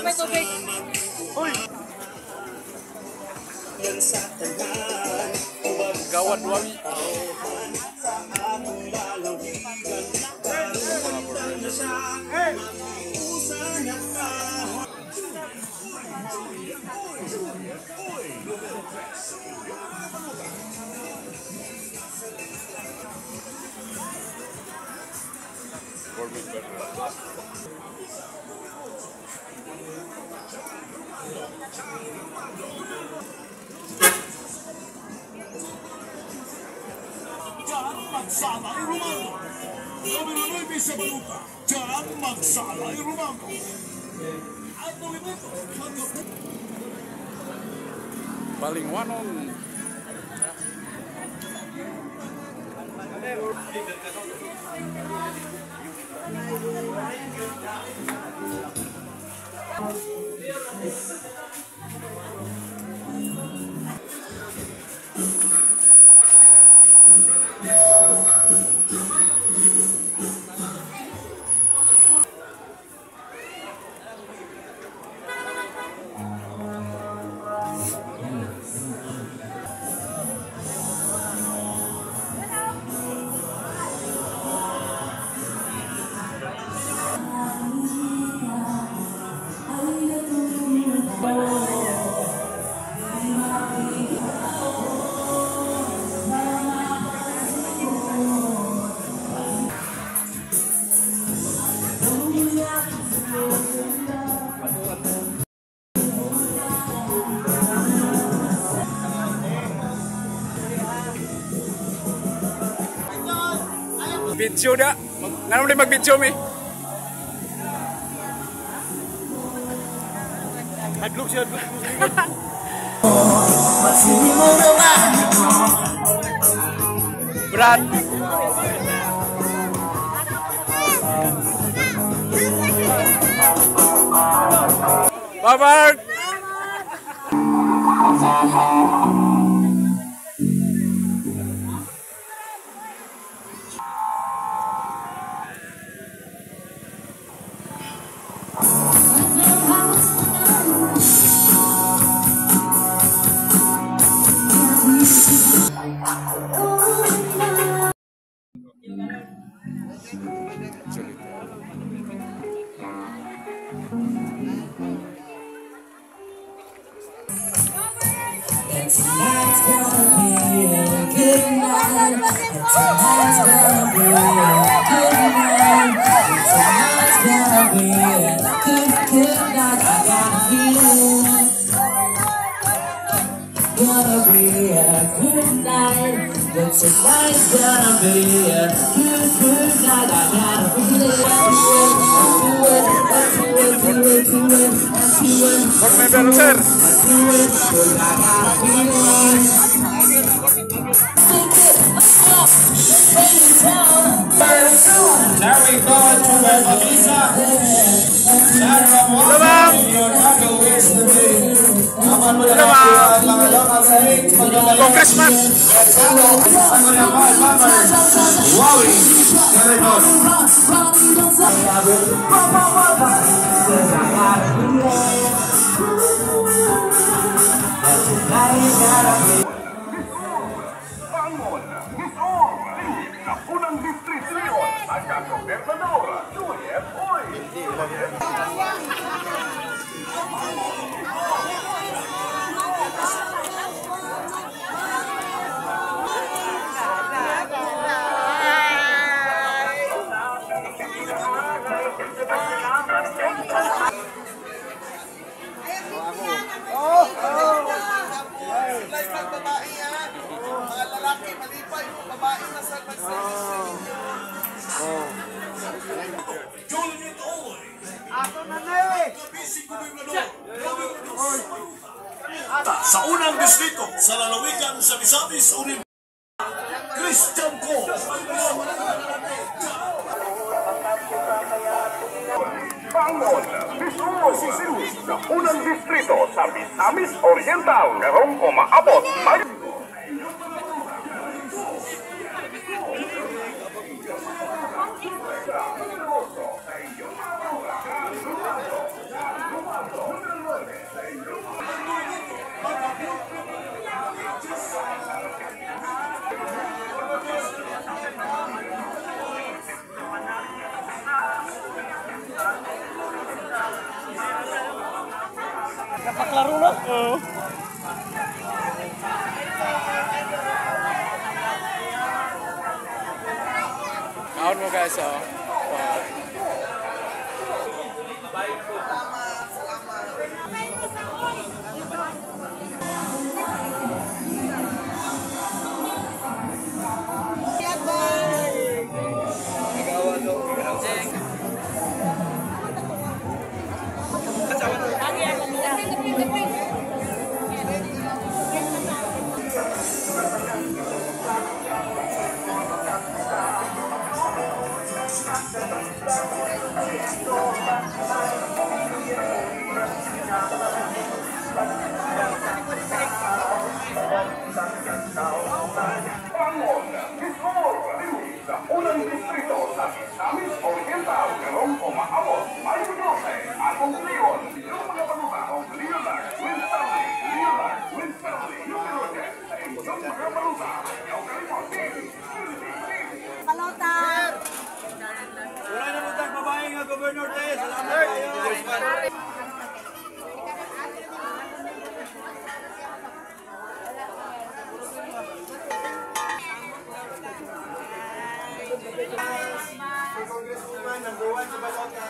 May tubig. Uy! Gawad wami. Hey! Jangan magsalay Romano. Lumilunod sa baluta. Jangan magsalay Romano. At movimento. Paling wanon. Video dah. Ngayon ulit mag-video mi. Hadlok siya. Berat. Bye-bye. Tonight's gonna be a good night. Tonight's gonna be a good night. Tonight's gonna be a good night. I got a feeling. Gonna be a good night. But tonight's gonna be a good night. I got a feeling. Now we go to the Melissa. Congressman. Sa unang distrito sa lalawigan sa Misamis Oriental, Christian Co. Bangon, mismo si Luis sa unang distrito sa Misamis Oriental. Merong umaabot tayo. Napaklaro na? Oo. Kaon mo guys, oh. Wow. Bangon, mismo si Luis sa unang distrito sa Misamis Oriental. Merong umaabot tayo ang Leon. Yung mga panuba o Leonard, Winstanley, yung Roger, sa inyong mga panuba. Yung Kalimon, Palota! Wala na mo tayong babae nga Governor tayo. Salamat kayo. Congresswoman, number 1 sa Balota.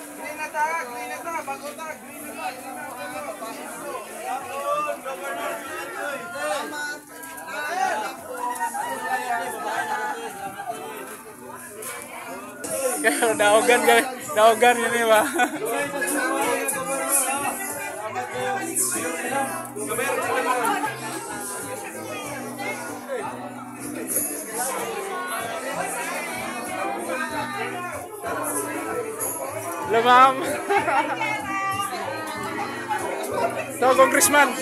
Green na ta, Balota, green na. Governor Pilantoy. Daogan ini ba? Lemam. Tahu Congressman.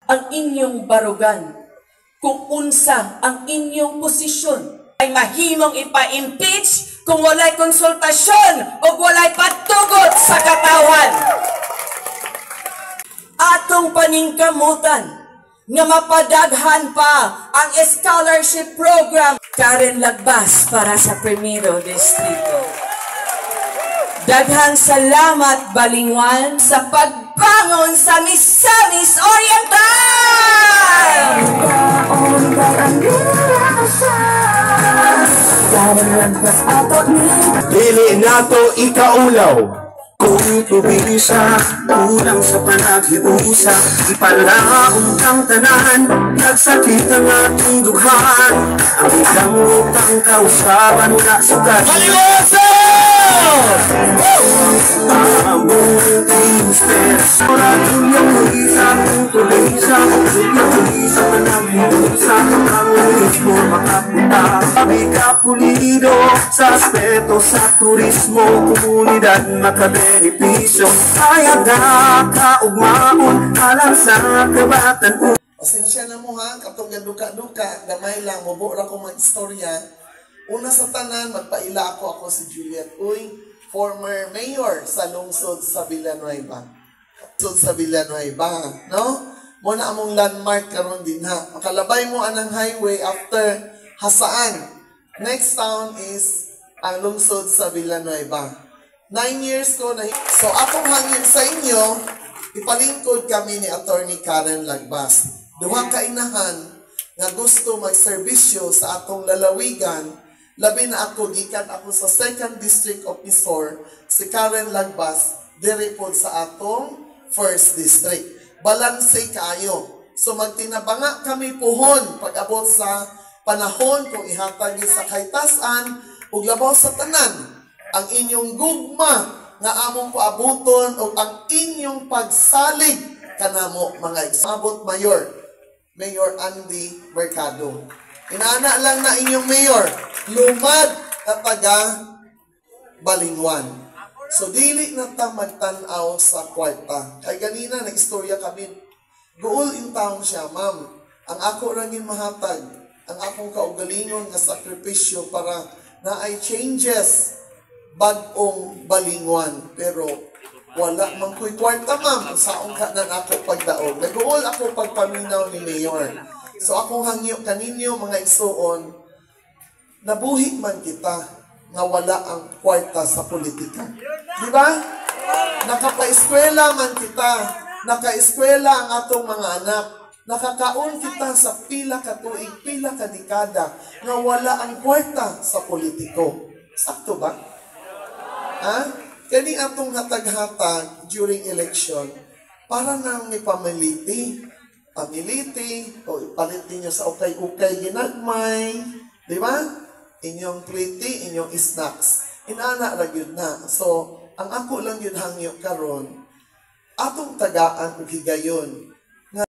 Ang inyong barugan, kung unsa ang inyong posisyon, ay mahimong ipa-impeach kung walay konsultasyon o walay patugot sa katawan. Atong paningkamutan nga mapadaghan pa ang scholarship program. Karen Lagbas para sa Primero Distrito. Daghang salamat Balingwan sa pagbangon sa Misamis Oriental! Dili nato ikaulaw kung tubisa, ulang sa panaghiusa, ipalaong kang tanan, nagsakit ang ating dughan, ang gamutang kausaban na sukat. Maliwasa! Among tinstes, oratong yung isa, kung tuloy sa, sa panaghiusa, ang mismo makapunta, kami kapulido, Sa aspeto sa turismo, komunidad makabenepisyo. Kaya kaugmaon alang sa kabatan. Pasensya na mo ha, katong duka-duka, gamay lang, mabura ko mag-istorya. Una sa tanan, magpaila ako si Juliet Uy, former mayor sa lungsod sa Villanueva. No? Muna among landmark karon din ha. Makalabay mo anang highway after Hasaan. Next town is ang lungsod sa Villanueva. 9 years ko na. So akong hangin sa inyo, ipalingkod kami ni Attorney Karen Lagbas. Duhang kainahan nga gusto magserbisyo sa atong lalawigan, labi na ako, gikan ako sa 2nd District Officer, si Karen Lagbas, diri po sa atong 1st District. Balanse kayo. So magtinabanga kami puhon pag-abot sa panahon kung ihatagi sa kaitasan ug labaw sa tanan ang inyong gugma nga among paabuton o ang inyong pagsalig kanamo mga isabot Mayor Andy Mercado. Inaana lang na inyong mayor, lumad na taga Balingwan. So, dili na ta magtanaw sa kwarta. Kay ganina, nag-istorya kami. Goal in town siya, ma'am. Ang ako rangin mahatag, ang akong kaugalingon nga sakripisyo para na ay changes bagong Balingwan. Pero, wala man ko'y kwarta, ma'am. Saong ka na ako pagdaog. Nag-goal ako pagpaminaw ni Mayor. So, akong hangyo kaninyo, mga isuon, nabuhi man kita nga wala ang kwarta sa politika. Di ba? Nakapaeskwela man kita, nakaeskwela ang atong mga anak, nakakaon kita sa pila ka tuig, pila ka dekada, nga wala ang kwarta sa politiko. Sakto ba? Ha? Kani atong hatag-hatag during election, para nang ipamiliti, o ipalit ninyo sa ukay-ukay ginagmay, di ba? Inyong pliti, inyong snacks. Inana lang yun na. So, ang ako lang yun hangyo karon, atong tagaan ug higayon